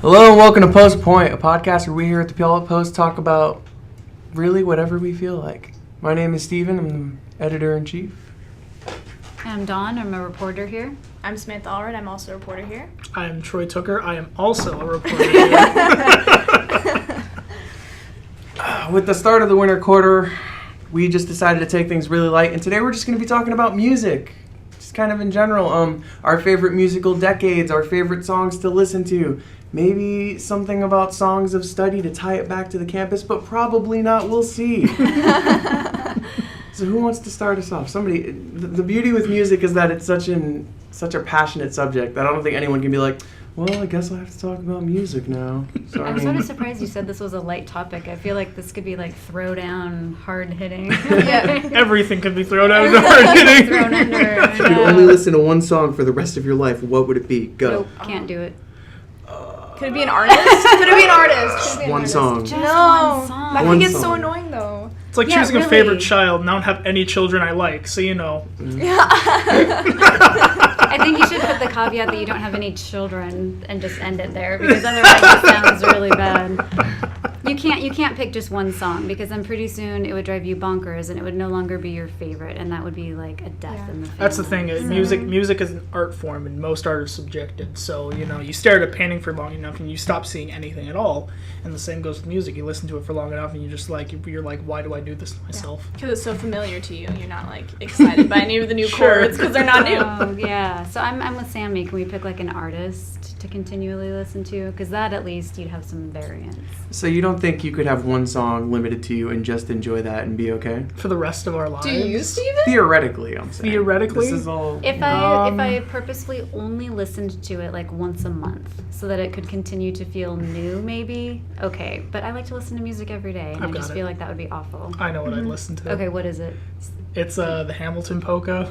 Hello and welcome to Post Point, a podcast where we here at the Puyallup Post talk about really whatever we feel like. My name is Steven, I'm the editor-in-chief. I'm Dawn, I'm a reporter here. I'm Samantha Allred, I'm also a reporter here. I'm Troy Tooker, I am also a reporter here. With the start of the winter quarter, we just decided to take things really light, and today we're just going to be talking about music. Just kind of in general, our favorite musical decades, our favorite songs to listen to. Maybe something about songs of study to tie it back to the campus, but probably not. We'll see. So who wants to start us off? Somebody. The beauty with music is that it's such a passionate subject that I don't think anyone can be like, well, I guess I have to talk about music now. So, I'm sort of surprised you said this was a light topic. I feel like this could be like throw down, hard hitting. Yeah. Everything could be thrown out into hard hitting. Thrown under. If you could only listen to one song for the rest of your life, what would it be? Go. Nope, can't do it. Could it be an artist? Could it be an artist? One song. Just No. one song. I One think it's so song. annoying though. It's like Yeah, choosing a really. favorite child and I don't have any children I like, so you know. I think you should put the caveat that you don't have any children and just end it there, because otherwise it sounds really bad. You can't pick just one song, because then pretty soon it would drive you bonkers and it would no longer be your favorite, and that would be like a death in the family. That's the thing, music is an art form and most art is subjective. So, you know, you stare at a painting for long enough and you stop seeing anything at all. And the same goes with music. You listen to it for long enough and you're like, why do I do this to myself? Because it's so familiar to you. You're not like excited by any of the new Sure. chords because they're not new. Oh, yeah. So I'm with Sammy. Can we pick like an artist to continually listen to? Because that at least you'd have some variance. So you don't think you could have one song limited to you and just enjoy that and be okay? For the rest of our lives. Do you, Steven? Theoretically, I'm saying. Theoretically? This is all... If I purposefully only listened to it like once a month so that it could continue to feel new, maybe, okay. But I like to listen to music every day, and I've I got it. Feel like that would be awful. I know what I'd listen to. Okay, what is it? It's the Hamilton polka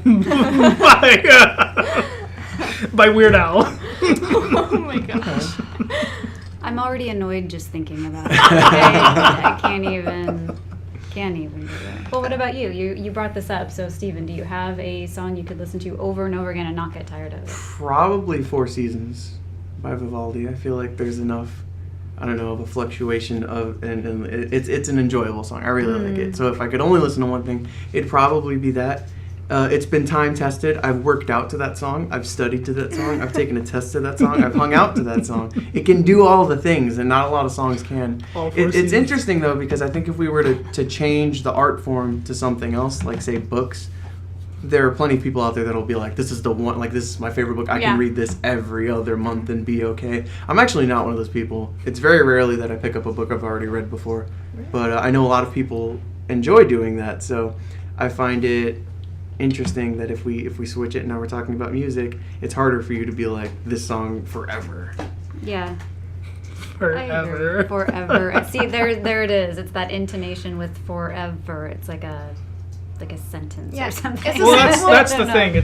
by Weird Al. Oh my gosh. I'm already annoyed just thinking about it. I can't even do it. Well, what about you? You brought this up, so Steven, do you have a song you could listen to over and over again and not get tired of it? Probably Four Seasons by Vivaldi. I feel like there's enough, I don't know, of a fluctuation of, and it's an enjoyable song. I really like it. So if I could only listen to one thing, it'd probably be that. It's been time tested. I've worked out to that song. I've studied to that song. I've taken a test to that song. I've hung out to that song. It can do all the things, and not a lot of songs can. It's interesting, though, because I think if we were to change the art form to something else, like, say, books, there are plenty of people out there that'll be like, this is the one, like, this is my favorite book. I can read this every other month and be okay. I'm actually not one of those people. It's very rarely that I pick up a book I've already read before. But I know a lot of people enjoy doing that, so I find it interesting that if we switch it and now we're talking about music, it's harder for you to be like, this song forever. Yeah. Forever. Forever. See, there it is. It's that intonation with forever. It's like a sentence or something. Well, that's the thing.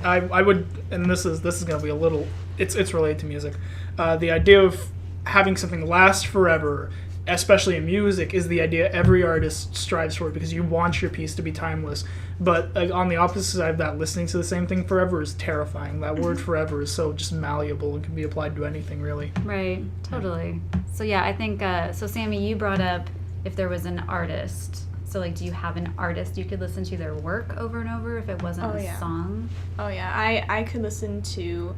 I would, and this is going to be a little. It's related to music. The idea of having something last forever, especially in music, is the idea every artist strives for, because you want your piece to be timeless. But on the opposite side of that, listening to the same thing forever is terrifying. That word forever is so just malleable and can be applied to anything, really. Right, totally. So yeah, I think, so Sammy, you brought up if there was an artist. So like, do you have an artist you could listen to their work over and over if it wasn't a song? Oh yeah, I could listen to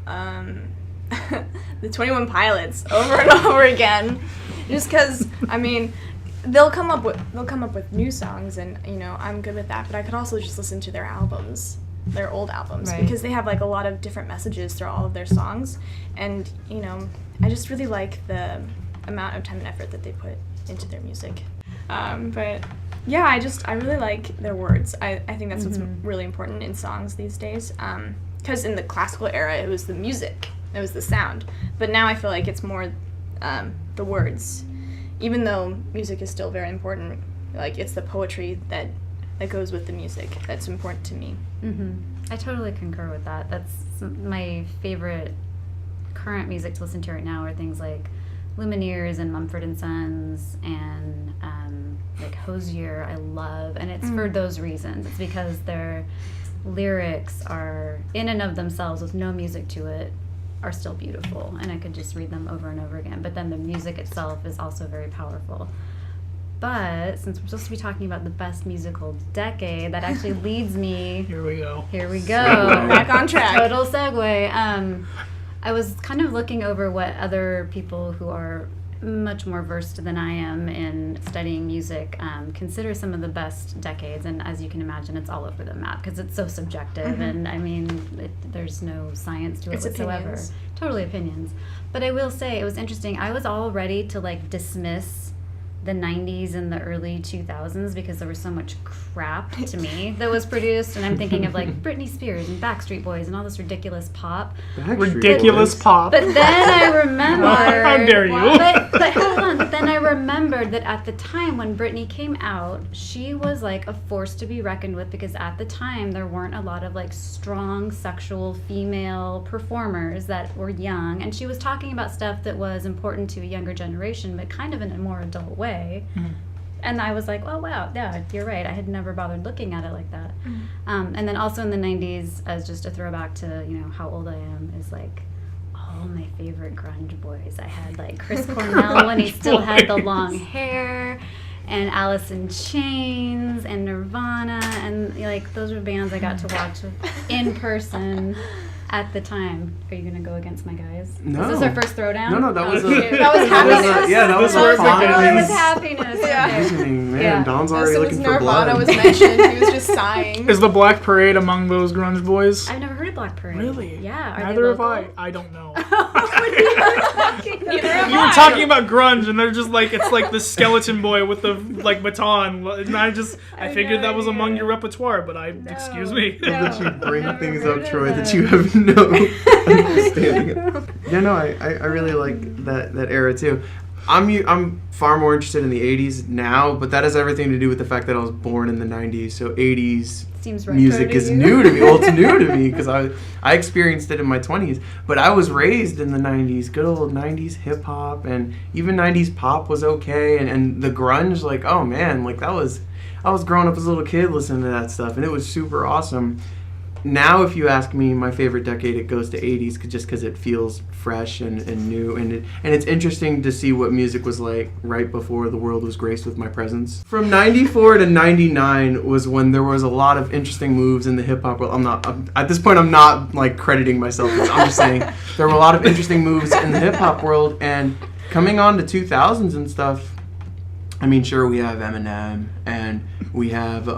the 21 Pilots over and over again, just because, I mean, they'll come up with new songs, and you know, I'm good with that, but I could also just listen to their albums, their old albums, because they have like a lot of different messages through all of their songs, and you know, I just really like the amount of time and effort that they put into their music. But yeah, I really like their words. I think that's what's really important in songs these days, because in the classical era it was the music, it was the sound, but now I feel like it's more the words. Even though music is still very important, like, it's the poetry that goes with the music that's important to me. I totally concur with that. That's my favorite current music to listen to right now are things like Lumineers and Mumford & Sons and like Hozier I love, and it's for those reasons. It's because their lyrics are in and of themselves with no music to it are still beautiful, and I could just read them over and over again. But then the music itself is also very powerful. But since we're supposed to be talking about the best musical decade, that actually leads me... Here we go. Back on track. Total segue. I was kind of looking over what other people who are much more versed than I am in studying music consider some of the best decades, and as you can imagine, it's all over the map because it's so subjective, and I mean, there's no science to it whatsoever. Opinions. Totally opinions. But I will say, it was interesting. I was all ready to like dismiss the 90s and the early 2000s because there was so much crap to me that was produced, and I'm thinking of like Britney Spears and Backstreet Boys and all this ridiculous pop. Ridiculous pop. But then I remembered... How dare you? But hold on. But then I remembered that at the time when Britney came out, she was like a force to be reckoned with, because at the time there weren't a lot of like strong sexual female performers that were young, and she was talking about stuff that was important to a younger generation, but kind of in a more adult way. And I was like, oh wow, yeah, you're right. I had never bothered looking at it like that. And then also in the 90s, as just a throwback to, you know, how old I am, is like all my favorite grunge boys. I had like Chris Cornell when he still had the long hair, and Alice in Chains and Nirvana, and like those were bands I got to watch in person at the time. Are you gonna go against my guys? No. Is this our first throwdown? No, that was That was happiness. yeah, that was This our was fun. Oh, it was happiness. Yeah. Okay. Listening, man. Yeah. Don's As already soon as looking for Nirvana blood. was mentioned, he was just sighing. Is the Black Parade among those grunge boys? I've never heard of Black Parade. Really? Yeah. Are Neither they have I. local? I don't know. Neither have You were I. talking about grunge, and they're just like, it's like the skeleton boy with the like baton, and I figured that was among your repertoire, but excuse me. That you bring Never things heard up, of Troy, that that. you have no understanding of. Yeah, no, I really like that era too. I'm far more interested in the 80s now, but that has everything to do with the fact that I was born in the 90s, so 80s Seems retro music to is you. new to me. Well, it's new to me because I experienced it in my 20s, but I was raised in the 90s, good old 90s hip hop, and even 90s pop was okay, and the grunge, like, oh man, like I was growing up as a little kid listening to that stuff, and it was super awesome. Now, if you ask me my favorite decade, it goes to 80s just because it feels fresh and new. And it's interesting to see what music was like right before the world was graced with my presence. From 94 to 99 was when there was a lot of interesting moves in the hip-hop world. At this point, I'm not like crediting myself. I'm just saying there were a lot of interesting moves in the hip-hop world. And coming on to 2000s and stuff, I mean, sure, we have Eminem, and we have,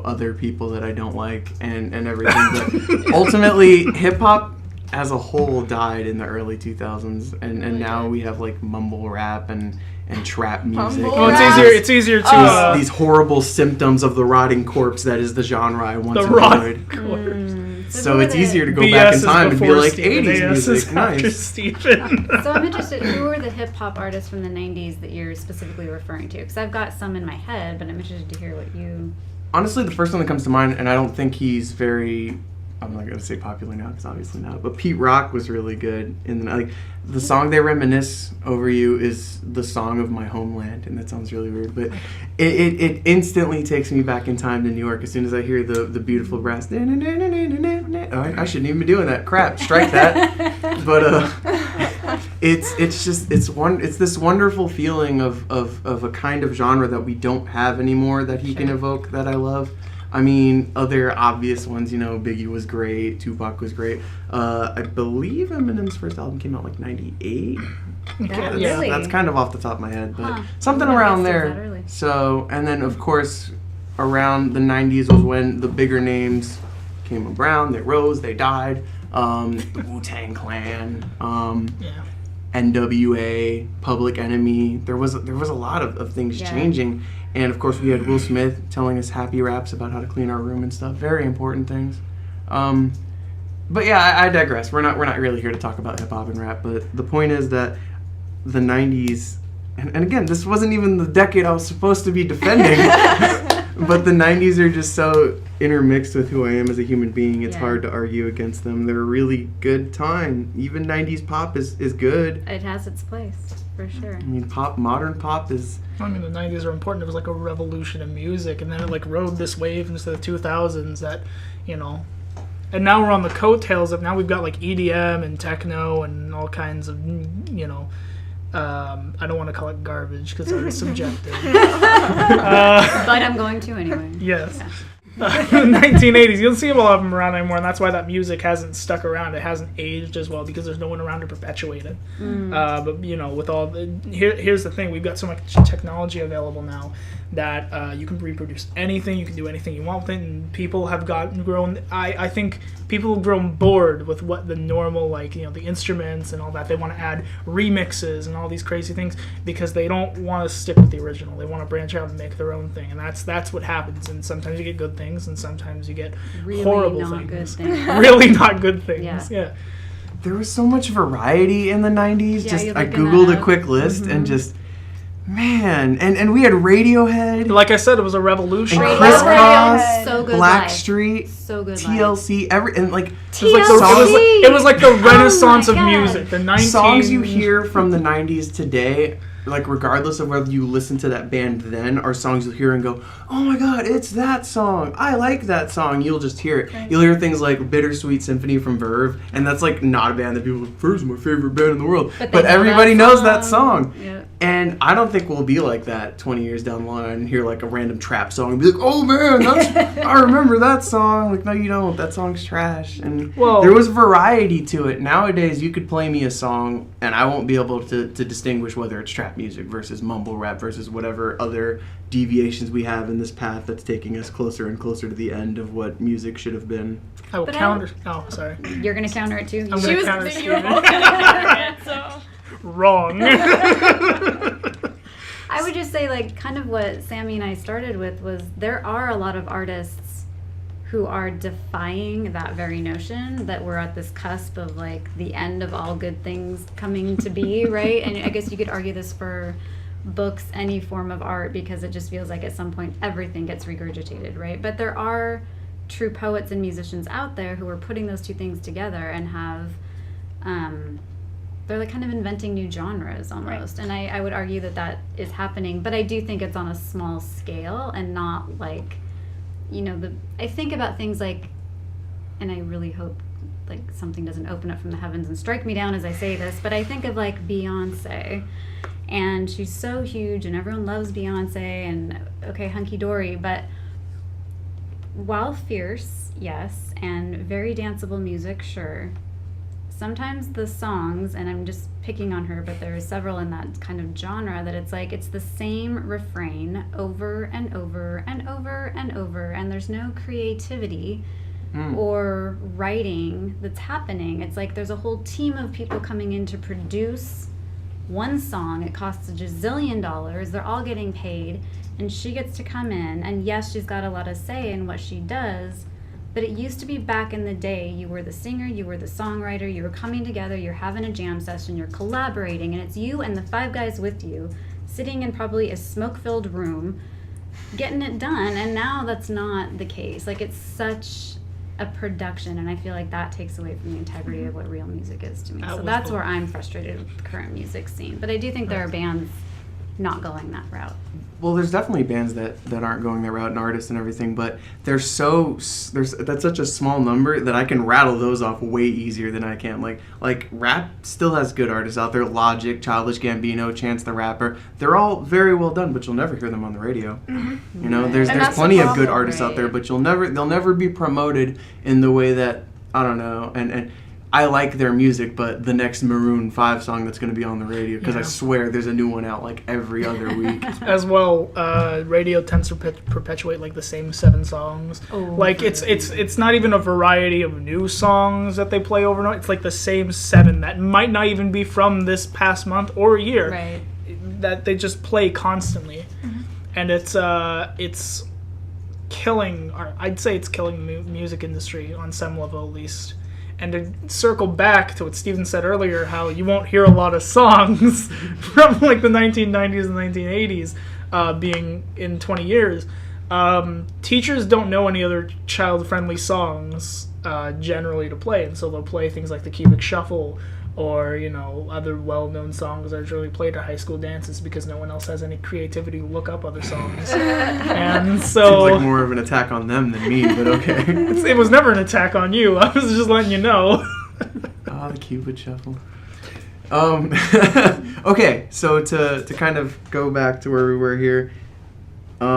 other people that I don't like, and everything. But ultimately, hip-hop as a whole died in the early 2000s, and now we have, like, mumble rap and trap music. Mumble Well, rap? it's easier to These horrible symptoms of the rotting corpse that is the genre I once the enjoyed. rock chorus. So who it's are the- easier to go BS back in is time and be before like, Steven, 80s AS is music, after nice. Steven. So I'm interested, who are the hip hop artists from the 90s that you're specifically referring to? Because I've got some in my head, but I'm interested to hear what you... Honestly, the first one that comes to mind, and I don't think he's very, I'm not going to say popular now, because obviously not, but Pete Rock was really good. The song They Reminisce Over You is the song of my homeland, and that sounds really weird, but it instantly takes me back in time to New York as soon as I hear the beautiful brass. Oh, I shouldn't even be doing that. Crap, strike that. But it's this wonderful feeling of a kind of genre that we don't have anymore that he can evoke that I love. I mean, other obvious ones, Biggie was great, Tupac was great. I believe Eminem's first album came out like 98. Really? That's kind of off the top of my head, but Huh. something I around guess it was there. that early. So, and then of course, around the 90s was when the bigger names came around. They rose, they died. The Wu-Tang Clan. Yeah. NWA, Public Enemy. There was a lot of things changing, and of course we had Will Smith telling us happy raps about how to clean our room and stuff. Very important things. But yeah, I digress. We're not really here to talk about hip hop and rap. But the point is that the '90s, and again, this wasn't even the decade I was supposed to be defending. But the 90s are just so intermixed with who I am as a human being. It's hard to argue against them. They're a really good time. Even 90s pop is good. It has its place, for sure. I mean, modern pop is... I mean, the 90s are important. It was like a revolution in music, and then it like rode this wave into the 2000s that, And now we're on the coattails of, now we've got like EDM and techno and all kinds of, you know, I don't want to call it garbage because it's subjective. But I'm going to anyway. Yes. 1980s. You'll see a lot of them around anymore, and that's why that music hasn't stuck around. It hasn't aged as well because there's no one around to perpetuate it. But you know, with all here's the thing: we've got so much technology available now that you can reproduce anything, you can do anything you want with it, and people have grown. I think people have grown bored with what the normal, like, you know, the instruments and all that. They want to add remixes and all these crazy things because they don't want to stick with the original. They want to branch out and make their own thing, and that's what happens. And sometimes you get good things, and sometimes you get really horrible not things. Good things. Really not good things. Yeah. There was so much variety in the 90s. Yeah, I googled a quick list and just, man, and we had Radiohead. Like I said, it was a revolution. And Radiohead. Crisscross, So good Blackstreet, So good TLC, and like It was like it was like the renaissance of God. music. The songs you hear from the 90s today, like regardless of whether you listen to that band then, are songs you'll hear and go, oh my god, it's that song, I like that song. You'll just hear it. You'll hear things like Bittersweet Symphony from Verve, and that's like not a band that people are like, Verve's my favorite band in the world, but everybody knows that song. Yeah. And I don't think we'll be like that 20 years down the line and hear like a random trap song and be like, oh man, I remember that song. Like, no you don't, that song's trash. And there was variety to it. Nowadays you could play me a song and I won't be able to distinguish whether it's trap music versus mumble rap versus whatever other deviations we have in this path that's taking us closer and closer to the end of what music should have been. I will counter. Oh, sorry. You're going to counter it too? I'm going to counter You were both gonna counter it, so. Wrong. I would just say, like, kind of what Sammy and I started with was there are a lot of artists who are defying that very notion that we're at this cusp of, like, the end of all good things coming to be, right? And I guess you could argue this for books, any form of art, because it just feels like at some point everything gets regurgitated, right? But there are true poets and musicians out there who are putting those two things together and have they're like kind of inventing new genres almost. Right. And I would argue that is happening, but I do think it's on a small scale and not like, you know, I think about things like, and I really hope like something doesn't open up from the heavens and strike me down as I say this, but I think of like Beyonce, and she's so huge and everyone loves Beyonce and okay, hunky dory, but while fierce, yes, and very danceable music, sure, sometimes the songs, and I'm just picking on her, but there are several in that kind of genre that it's like it's the same refrain over and over and over and over, and there's no creativity or writing that's happening. It's like there's a whole team of people coming in to produce one song. It costs a gazillion dollars. They're all getting paid, and she gets to come in, and yes, she's got a lot of say in what she does. But it used to be back in the day, you were the singer, you were the songwriter, you were coming together, you're having a jam session, you're collaborating, and it's you and the 5 guys with you sitting in probably a smoke-filled room getting it done. And now that's not the case. Like, it's such a production, and I feel like that takes away from the integrity of what real music is to me. So that's where I'm frustrated with the current music scene. But I do think there are bands not going that route. Well, there's definitely bands that aren't going that route, and artists and everything, but that's such a small number that I can rattle those off way easier than I can. Like rap still has good artists out there. Logic, Childish Gambino, Chance the Rapper. They're all very well done, but you'll never hear them on the radio. Mm-hmm. You know, there's plenty of good artists out there, but they'll never be promoted in the way that, I don't know, and I like their music, but the next Maroon 5 song that's going to be on the radio, because I swear there's a new one out like every other week. As well, radio tends to perpetuate like the same 7 songs. Like it's not even a variety of new songs that they play over and over. It's like the same 7 that might not even be from this past month or year. Right. That they just play constantly, and it's killing. I'd say it's killing the music industry on some level at least. And to circle back to what Steven said earlier, how you won't hear a lot of songs from like the 1990s and 1980s being in 20 years. Teachers don't know any other child-friendly songs generally to play, and so they'll play things like the Cubic Shuffle or other well-known songs that are really played at high school dances because no one else has any creativity to look up other songs. And so Seems like more of an attack on them than me, but okay. it was never an attack on you. I was just letting you know. The Cupid Shuffle. Okay, so to kind of go back to where we were here, I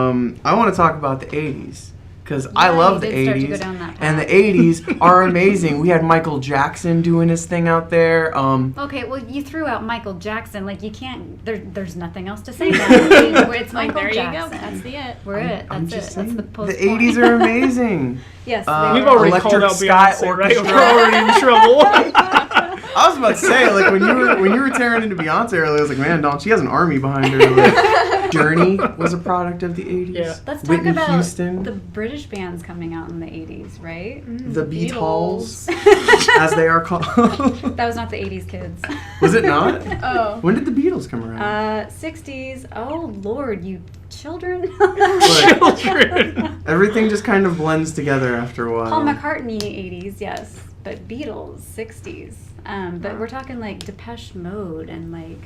want to talk about the 80s. Because I love the 80s, and the 80s are amazing. We had Michael Jackson doing his thing out there. Okay, well, you threw out Michael Jackson. Like, you can't, there's nothing else to say about it. It's Michael there Jackson. you go. That's the it. We're it. I'm That's just it. saying, That's the post the 80s are amazing. Yes, We've already Electric called out Sky Beyonce, right? Orchestra. We're already in trouble. I was about to say, like, when you were tearing into Beyonce earlier, I was like, man, Dawn, she has an army behind her. Like, Journey was a product of the 80s. Yeah. Let's talk Whitney about Houston. the British bands coming out in the 80s, right? The Beatles, Beatles. as they are called. That was not the 80s, kids. Was it not? Oh. When did the Beatles come around? 60s. Oh, Lord, you children. Children. Everything just kind of blends together after a while. Paul McCartney, 80s, yes. But Beatles, 60s. But we're talking like Depeche Mode and like,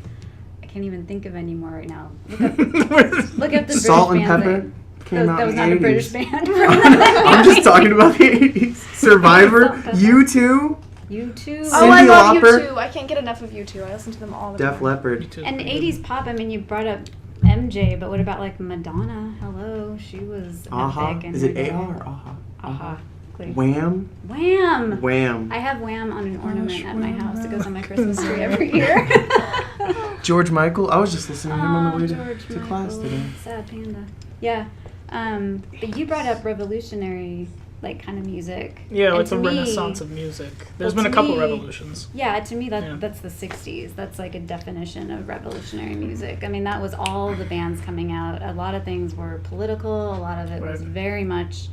I can't even think of any more right now. Look up the Salt British and bands Pepper came out that was in not the a 80s. British band. I'm just talking about the 80s. Survivor, Salt and Pepper. U2, You too. Oh, I Cyndi love Lauper. U2. I can't get enough of U2. I listen to them all the Def time. Leppard. And 80s pop, I mean, you brought up MJ, but what about like Madonna? Hello, she was Aha. epic. in Is her it day. AR or Aha? Aha. Please. Wham. Wham! Wham. I have Wham on an ornament at my Wham. house. It goes on my Christmas tree every year. George Michael. I was just listening to him on the way George to class Michael. today. Sad panda. Yeah. But you brought up revolutionary, like, kind of music. Yeah, And it's a to me- renaissance of music. There's well, been a to couple me- revolutions. Yeah, to me, Yeah. that's the 60s. That's like a definition of revolutionary music. I mean, that was all the bands coming out. A lot of things were political. A lot of it was Right. very much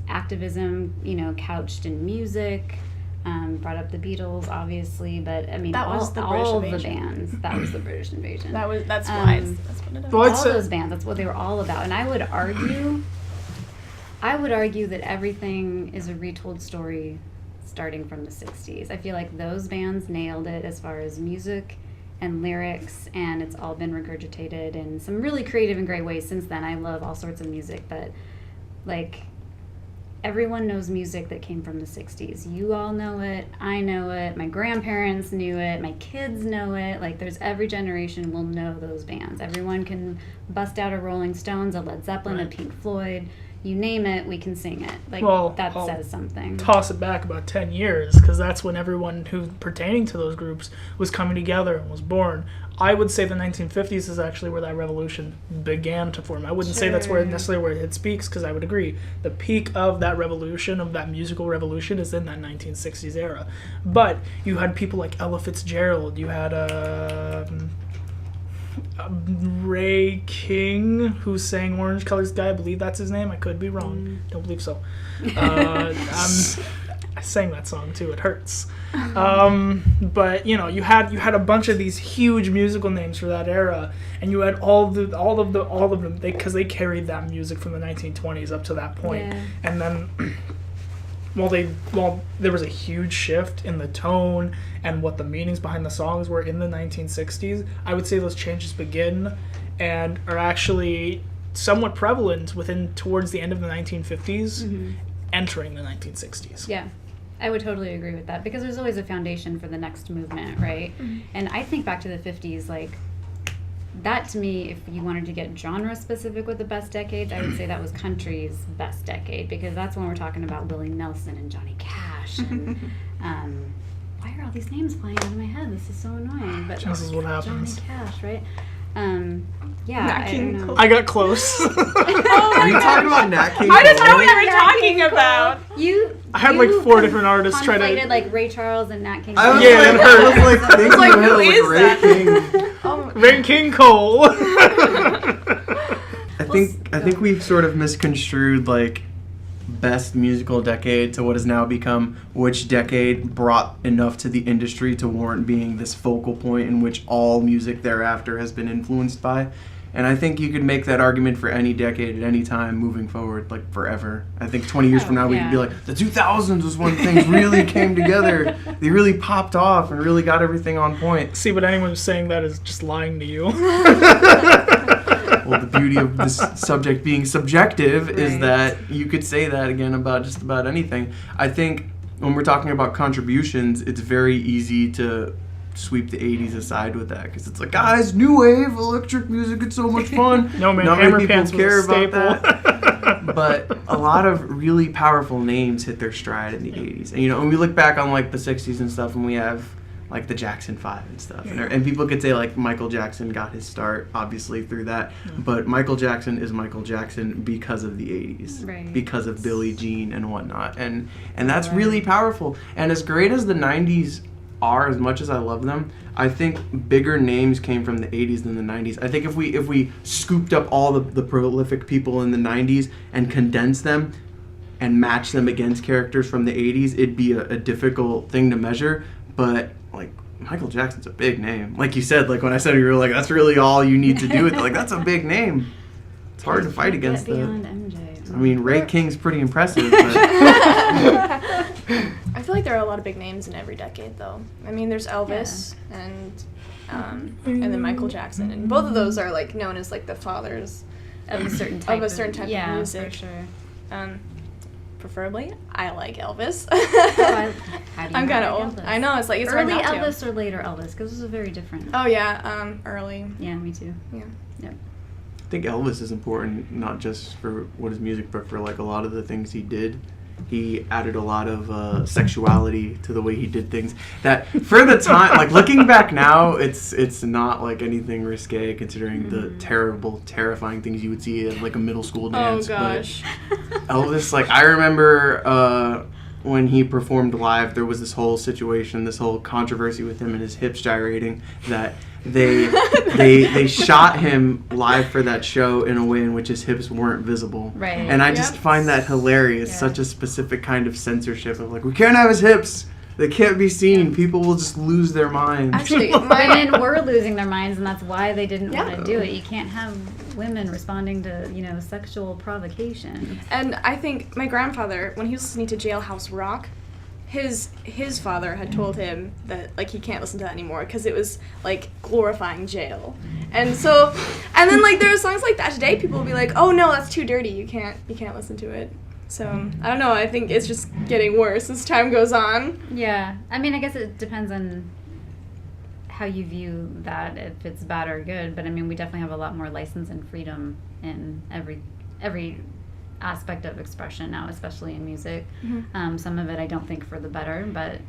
activism, couched in music. Brought up the Beatles, obviously, but I mean, That all, was the British all the invasion. bands. That was the British invasion. That's why. Um, That's what it is. Well, all I'd say- those bands, that's what they were all about. And I would argue that everything is a retold story starting from the 60s. I feel like those bands nailed it as far as music and lyrics, and it's all been regurgitated in some really creative and great ways since then. I love all sorts of music, but like, everyone knows music that came from the 60s. You all know it. I know it. My grandparents knew it. My kids know it. Like, there's every generation will know those bands. Everyone can bust out a Rolling Stones, a Led Zeppelin, a Right. Pink Floyd. You name it, we can sing it. Like, Well, that I'll says something. Toss it back about 10 years, because that's when everyone who pertaining to those groups was coming together and was born. I would say the 1950s is actually where that revolution began to form. I wouldn't say that's where Sure. necessarily where it speaks, because I would agree. The peak of that revolution, of that musical revolution, is in that 1960s era. But you had people like Ella Fitzgerald, you had Ray King, who sang Orange Colored Sky. I believe that's his name. I could be wrong. Don't believe so. I sang that song too. It hurts. But you had a bunch of these huge musical names for that era, and you had all of them because they carried that music from the 1920s up to that point. Yeah. And then while there was a huge shift in the tone and what the meanings behind the songs were in the 1960s, I would say those changes begin and are actually somewhat prevalent towards the end of the 1950s, entering the 1960s. Yeah, I would totally agree with that, because there's always a foundation for the next movement, right? And I think back to the 50s, like, that to me, if you wanted to get genre specific with the best decades, I would say that was country's best decade, because that's when we're talking about Willie Nelson and Johnny Cash. And why are all these names flying out of my head? This is so annoying. But This is what happens. Johnny Cash, right? Yeah, Nat I King don't know. Cole. I got close. Are you talking about Nat King I just know Cole? what you were talking about. I had, like, 4 different artists try to- conflated, like Ray Charles and Nat King I was Cole. Yeah, like, it I was hurt. like thinking like, ahead who of, is Ray that? King. Oh, Ray King Cole. I think we've sort of misconstrued like best musical decade to what has now become which decade brought enough to the industry to warrant being this focal point in which all music thereafter has been influenced by. And I think you could make that argument for any decade at any time moving forward, like forever. I think 20 years from now we could be like, the 2000s was when things really came together. They really popped off and really got everything on point. See, but anyone who's saying that is just lying to you. Well, the beauty of this subject being subjective is that you could say that again about just about anything. I think when we're talking about contributions, it's very easy to sweep the 80s aside with that because it's like, guys, new wave electric music, it's so much fun. No, man, not Hammer many people Pants was care a about staple. that. But a lot of really powerful names hit their stride in the 80s. And, you know, when we look back on, like, the 60s and stuff, and we have, like, the Jackson 5 and stuff. And people could say, like, Michael Jackson got his start, obviously, through that. But Michael Jackson is Michael Jackson because of the 80s. Right. Because of Billie Jean and whatnot. And that's really powerful. And as great as the 90s are, as much as I love them, I think bigger names came from the 80s than the 90s. I think if we scooped up all the prolific people in the 90s and condensed them and matched them against characters from the 80s, it'd be a difficult thing to measure. But, like, Michael Jackson's a big name. Like you said, like when I said you were like, that's really all you need to do with it. Like, that's a big name. It's hard to fight against beyond the... MJ. I mean, Ray King's pretty impressive, but... I feel like there are a lot of big names in every decade, though. I mean, there's Elvis and then Michael Jackson, and both of those are like known as like the fathers Of a certain type of music. for sure. Preferably, I like Elvis. How do you I'm kind like of old. Elvis? I know, it's like it's Early hard not to. Elvis or later Elvis? Because those are very different. Oh yeah, early. Yeah, me too. Yeah. Yep. I think Elvis is important, not just for what his music, but for like a lot of the things he did. He added a lot of sexuality to the way he did things. That for the time, like looking back now, it's not like anything risque considering the terrible, terrifying things you would see at like a middle school dance. Oh gosh. But Elvis, like I remember when he performed live, there was this whole situation, this whole controversy with him and his hips gyrating that. They shot him live for that show in a way in which his hips weren't visible. Right. And I just find that hilarious. Yeah. Such a specific kind of censorship of like, we can't have his hips. They can't be seen. Yeah. People will just lose their minds. Actually, Women were losing their minds, and that's why they didn't Yeah. want to do it. You can't have women responding to, sexual provocation. And I think my grandfather, when he was listening to Jailhouse Rock, his father had told him that like he can't listen to that anymore because it was like glorifying jail. And so, and then like there are songs like that today. People will be like, "Oh no, that's too dirty. You can't listen to it." So I don't know. I think it's just getting worse as time goes on. Yeah. I mean, I guess it depends on how you view that, if it's bad or good. But I mean, we definitely have a lot more license and freedom in every aspect of expression now, especially in music. Some of it I don't think for the better, but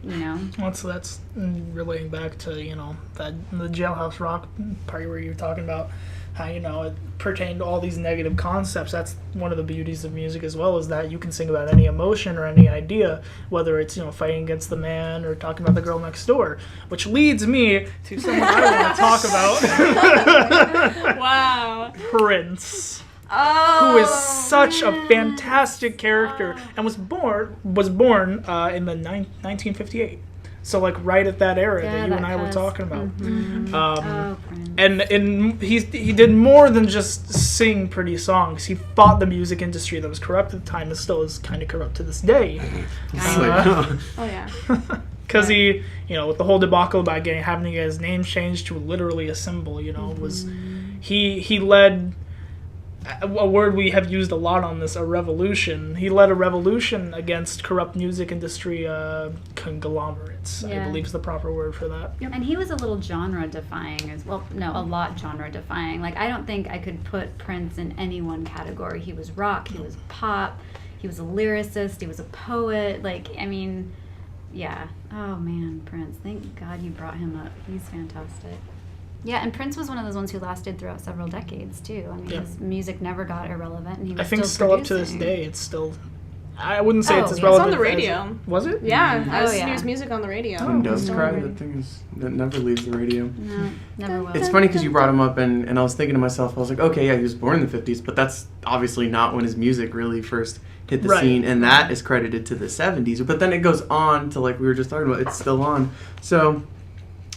Well, so that's relating back to that the Jailhouse Rock part where you're talking about how it pertained to all these negative concepts. That's one of the beauties of music as well, is that you can sing about any emotion or any idea, whether it's fighting against the man or talking about the girl next door, which leads me to someone I want to talk about. Wow. Prince. Oh. Who is such a fantastic character and was born in the 1958. So like right at that era that you and I were talking about. Prince. And he did more than just sing pretty songs. He fought the music industry that was corrupt at the time and still is kind of corrupt to this day. Oh yeah. Because he, with the whole debacle about having his name changed to literally a symbol, was he led a word we have used a lot on this, a revolution. He led a revolution against corrupt music industry conglomerates, I believe is the proper word for that. And he was a little genre-defying as well. No, a lot genre-defying. Like, I don't think I could put Prince in any one category. He was rock, he was pop, he was a lyricist, he was a poet. Like, I mean, yeah. Oh, man, Prince. Thank God you brought him up. He's fantastic. Yeah, and Prince was one of those ones who lasted throughout several decades, too. I mean, his music never got irrelevant, and he was I think still up to this producing. day, it's still... I wouldn't say it's as It's relevant. on the radio. Was it? Yeah, I listen yeah. to his music on the radio. When Doves Still Cry, already. that never leaves the radio. No, never will. It's funny because you brought him up, and I was thinking to myself, I was like, okay, yeah, he was born in the 50s, but that's obviously not when his music really first hit the scene, and that is credited to the 70s. But then it goes on to, like we were just talking about, it's still on. So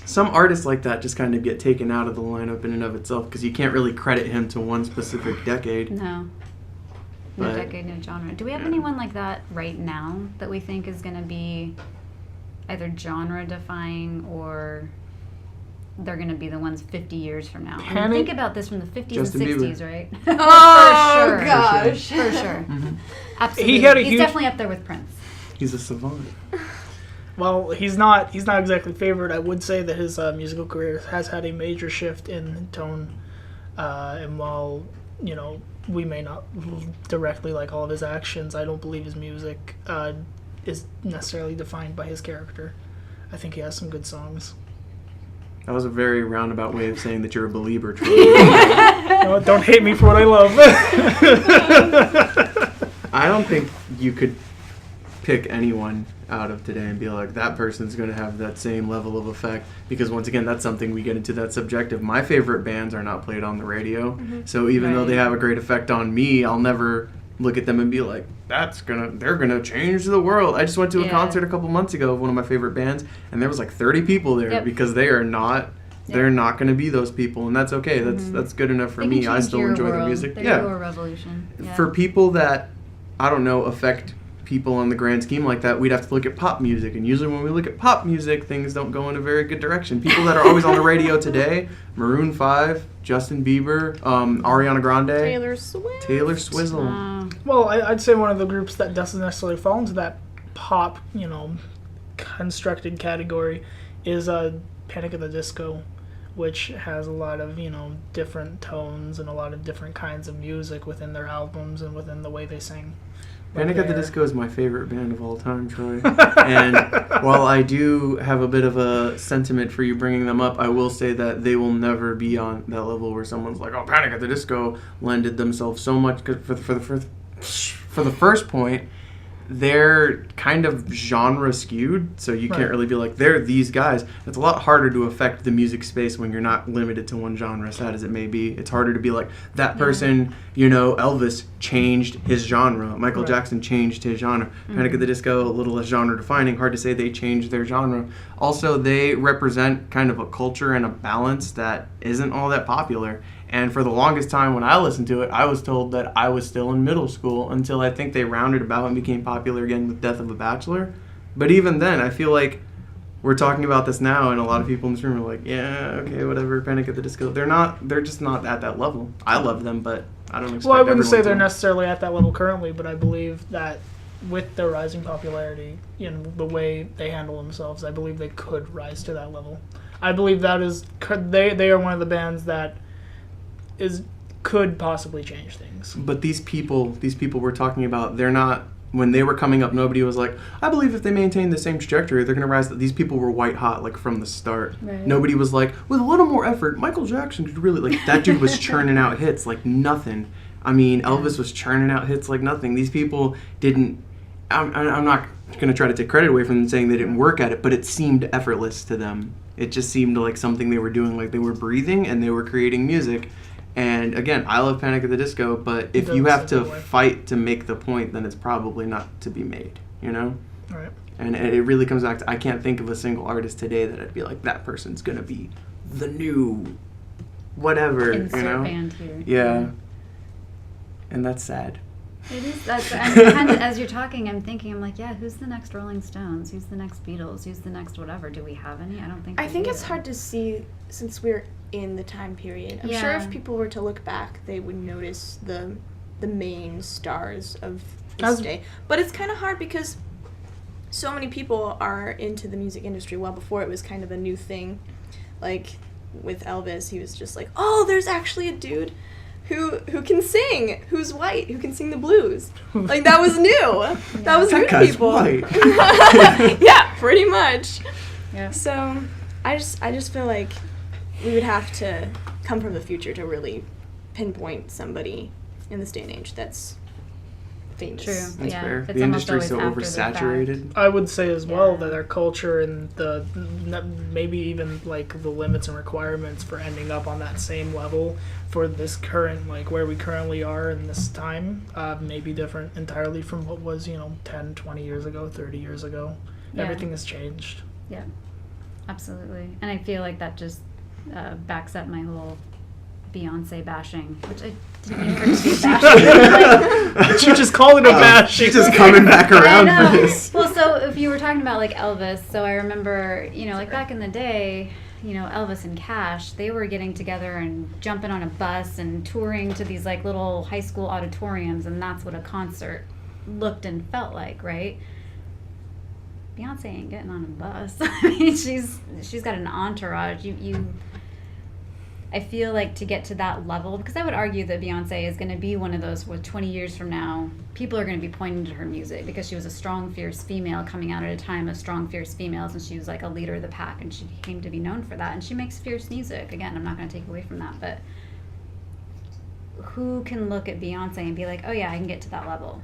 some artists like that just kind of get taken out of the lineup in and of itself because you can't really credit him to one specific decade. No But- decade, no genre. Do we have Yeah. anyone like that right now that we think is going to be either genre defying or they're going to be the ones 50 years from now? And think about this from the 50s Justin and Bieber. 60s, right? Oh, For sure. gosh. For sure. Mhm. Absolutely. He had a He's huge- definitely up there with Prince. He's a savant. Well, he's not exactly favored. I would say that his musical career has had a major shift in tone, and while we may not directly like all of his actions, I don't believe his music is necessarily defined by his character. I think he has some good songs. That was a very roundabout way of saying that you're a believer, Troy. Don't hate me for what I love. I don't think you could pick anyone out of today and be like, that person's going to have that same level of effect, because once again, that's something we get into that's subjective. My favorite bands are not played on the radio, so even though they have a great effect on me, I'll never look at them and be like, they're gonna change the world. I just went to a concert a couple months ago of one of my favorite bands, and there was like 30 people there because they are not they're not going to be those people, and that's okay. That's good enough for me. I still enjoy the music. They're your revolution. Yeah. For people that, I don't know, affect people in the grand scheme like that, we'd have to look at pop music, and usually when we look at pop music, things don't go in a very good direction. People that are always on the radio today: Maroon 5, Justin Bieber, Ariana Grande, Taylor Swizzle. Well, I'd say one of the groups that doesn't necessarily fall into that pop, constructed category is Panic at the Disco, which has a lot of, different tones and a lot of different kinds of music within their albums and within the way they sing. Panic at the Disco is my favorite band of all time, Troy. And while I do have a bit of a sentiment for you bringing them up, I will say that they will never be on that level where someone's like, oh, Panic at the Disco lended themselves so much. For the first point, they're kind of genre skewed, so you can't really be like, they're these guys. It's a lot harder to affect the music space when you're not limited to one genre, sad as it may be. It's harder to be like, that person, Elvis changed his genre. Michael Jackson changed his genre. Panic at the Disco, a little less genre defining. Hard to say they changed their genre. Also, they represent kind of a culture and a balance that isn't all that popular. And for the longest time when I listened to it, I was told that I was still in middle school until I think they rounded about and became popular again with Death of a Bachelor. But even then, I feel like we're talking about this now, and a lot of people in this room are like, yeah, okay, whatever, Panic at the Disco. They're just not at that level. I love them, but I don't expect Well, I wouldn't say everyone they're to. necessarily at that level currently, but I believe that with their rising popularity and the way they handle themselves, I believe they could rise to that level. I believe that they are one of the bands that could possibly change things. But these people we're talking about, they're not, when they were coming up, nobody was like, I believe if they maintain the same trajectory, they're going to rise. These people were white hot, like, from the start. Right. Nobody was like, with a little more effort, Michael Jackson could really, like, that dude was churning out hits like nothing. I mean, Elvis was churning out hits like nothing. These people didn't, I'm not going to try to take credit away from them saying they didn't work at it, but it seemed effortless to them. It just seemed like something they were doing, like they were breathing and they were creating music. And again, I love Panic at the Disco, but if you have to fight to make the point, then it's probably not to be made, Right. And it really comes back to, I can't think of a single artist today that I'd be like, that person's going to be the new whatever, Insert band here. Yeah. And that's sad. It is. That's kind of, as you're talking, I'm thinking, I'm like, yeah, who's the next Rolling Stones? Who's the next Beatles? Who's the next whatever? Do we have any? I don't think. I think do. it's hard to see since we're in the time period. I'm sure if people were to look back, they would notice the main stars of this day. But it's kind of hard because so many people are into the music industry. Well, before it was kind of a new thing. Like with Elvis, he was just like, oh, there's actually a dude who can sing, who's white, who can sing the blues. Like, that was new. That was new to people. White. Yeah, pretty much. Yeah. So I just feel like we would have to come from the future to really pinpoint somebody in this day and age that's famous. True. That's Yeah, fair. it's The almost industry's so always after the oversaturated. I would say as well Yeah. that our culture and the maybe even like the limits and requirements for ending up on that same level for this current, like where we currently are in this time, may be different entirely from what was 10, 20 years ago, 30 years ago. Yeah. Everything has changed. Yeah. Absolutely. And I feel like that just backs up my whole Beyonce bashing, which I didn't mean for it to be bashing. You just call it a bash. She's just coming back around for this. Well, so if you were talking about like Elvis, so I remember, like back in the day, Elvis and Cash, they were getting together and jumping on a bus and touring to these like little high school auditoriums, and that's what a concert looked and felt like, right? Beyonce ain't getting on a bus. I mean, she's got an entourage. I feel like to get to that level, because I would argue that Beyonce is going to be one of those where 20 years from now, people are going to be pointing to her music because she was a strong, fierce female coming out at a time of strong, fierce females, and she was like a leader of the pack, and she came to be known for that. And she makes fierce music. Again, I'm not going to take away from that, but who can look at Beyonce and be like, oh yeah, I can get to that level?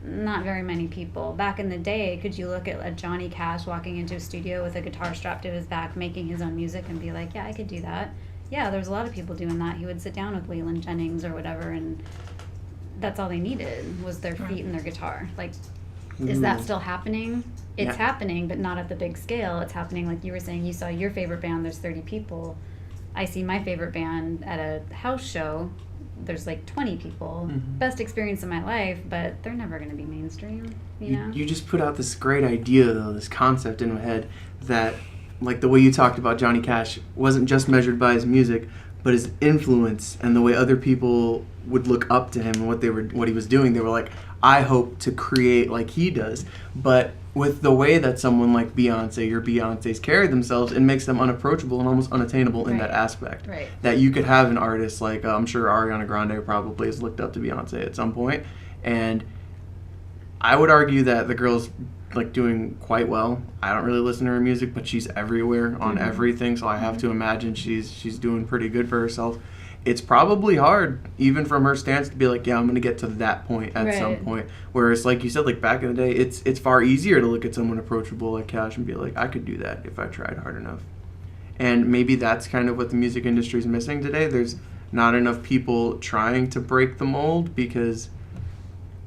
Not very many people. Back in the day, could you look at a Johnny Cash walking into a studio with a guitar strapped to his back, making his own music, and be like, yeah, I could do that? Yeah, there's a lot of people doing that. He would sit down with Waylon Jennings or whatever, and that's all they needed was their feet and their guitar. Like, is that still happening? It's happening, but not at the big scale. It's happening, like you were saying, you saw your favorite band, there's 30 people. I see my favorite band at a house show, there's like 20 people. Best experience of my life, but they're never going to be mainstream, you know? You just put out this great idea, though, this concept in my head that, like the way you talked about Johnny Cash, wasn't just measured by his music, but his influence and the way other people would look up to him and what he was doing. They were like, I hope to create like he does. But with the way that someone like Beyonce or Beyonce's carry themselves, it makes them unapproachable and almost unattainable in that aspect. Right. That you could have an artist like, I'm sure Ariana Grande probably has looked up to Beyonce at some point, and I would argue that the girl's like doing quite well. I don't really listen to her music, but she's everywhere on everything, so I have to imagine she's doing pretty good for herself. It's probably hard, even from her stance, to be like, yeah, I'm going to get to that point at some point. Whereas, like you said, like back in the day, it's far easier to look at someone approachable like Cash and be like, I could do that if I tried hard enough. And maybe that's kind of what the music industry is missing today. There's not enough people trying to break the mold because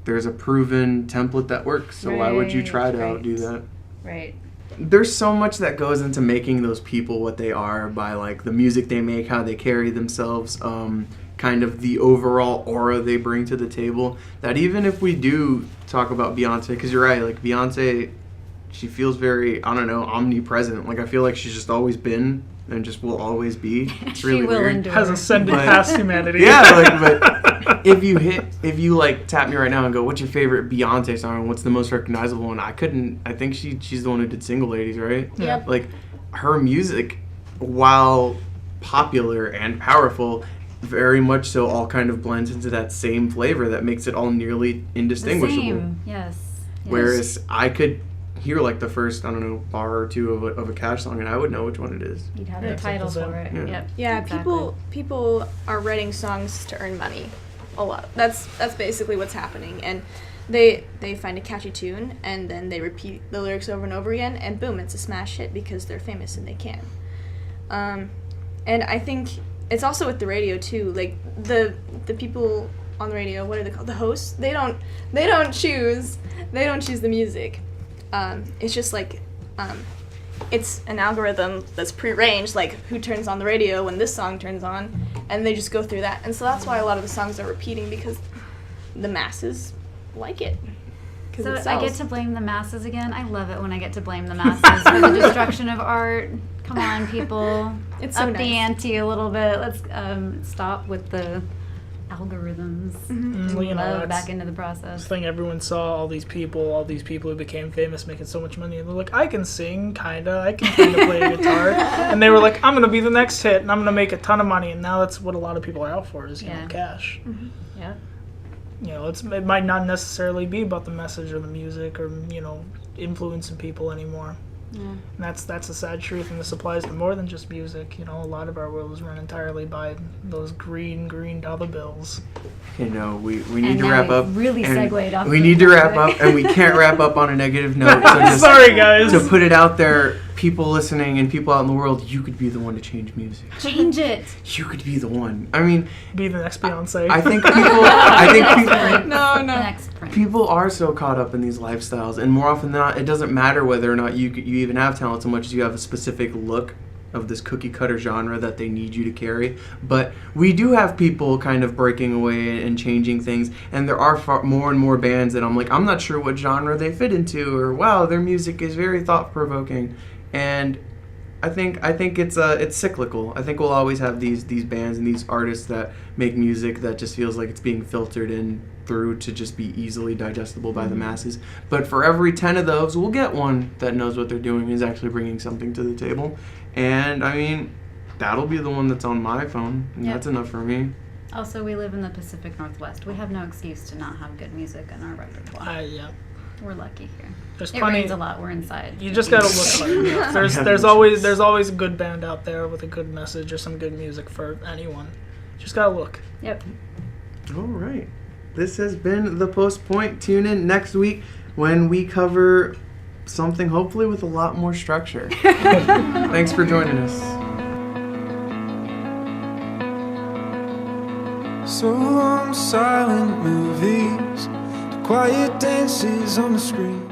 there's a proven template that works, so why would you try to outdo that? Right. There's so much that goes into making those people what they are by like the music they make, how they carry themselves, kind of the overall aura they bring to the table, that even if we do talk about Beyonce, because you're right, like Beyonce, she feels very, I don't know, omnipresent. Like I feel like she's just always been and just will always be. It's really weird. Has ascended past humanity. Yeah, like, but if you like tap me right now and go, what's your favorite Beyonce song? What's the most recognizable one? I think she's the one who did Single Ladies, right? Yep. Like her music, while popular and powerful, very much so all kind of blends into that same flavor that makes it all nearly indistinguishable. The same. Yes. Whereas I could hear like the first, I don't know, bar or two of a Cash song and I would know which one it is. You'd have the title for it. Yeah. Yep. Yeah, exactly. people are writing songs to earn money. A lot. That's basically what's happening. And they find a catchy tune and then they repeat the lyrics over and over again and boom, it's a smash hit because they're famous and they can. And I think it's also with the radio too. Like the people on the radio, what are they called? The hosts. They don't choose the music. It's just like it's an algorithm that's prearranged, like who turns on the radio when this song turns on, and they just go through that. And so that's why a lot of the songs are repeating, because the masses like it. So I get to blame the masses again. I love it when I get to blame the masses for the destruction of art. Come on, people. It's so up nice. the ante a little bit. Let's stop with the algorithms. Well, you know, Love that's back into the this process. thing everyone saw, all these people who became famous making so much money, and they're like, I can sing, I can play a guitar, and they were like, I'm gonna be the next hit and I'm gonna make a ton of money, and now that's what a lot of people are out for, is, you know, cash. Yeah. You know, it might not necessarily be about the message or the music or, you know, influencing people anymore. Yeah. And that's a sad truth, and this applies to more than just music. You know, a lot of our world is run entirely by those green dollar bills. Okay, no, we need to wrap up. Really and segued off. we need to wrap up, and we can't wrap up on a negative note. So just Sorry, guys. to put it out there, people listening and people out in the world, you could be the one to change music. Change it. You could be the one. I mean, Be the next Beyonce. I think people. No, The no. next Prince. People are so caught up in these lifestyles, and more often than not, it doesn't matter whether or not you even have talent so much as you have a specific look of this cookie cutter genre that they need you to carry. But we do have people kind of breaking away and changing things, and there are more and more bands that I'm like, I'm not sure what genre they fit into, or wow, their music is very thought provoking, and I think it's cyclical. I think we'll always have these bands and these artists that make music that just feels like it's being filtered in through to just be easily digestible by the masses. But for every 10 of those, we'll get one that knows what they're doing and is actually bringing something to the table. And I mean, that'll be the one that's on my phone, and Yep. that's enough for me. Also, we live in the Pacific Northwest. We have no excuse to not have good music in our repertoire. Yeah. We're lucky here. There's It plenty. rains a lot. We're inside. You just gotta look hard. Yeah. There's always a good band out there with a good message or some good music for anyone. Just gotta look. Yep. All right. This has been The Post Point. Tune in next week when we cover something hopefully with a lot more structure. Thanks for joining us. So long silent movies, the quiet dances on the screen.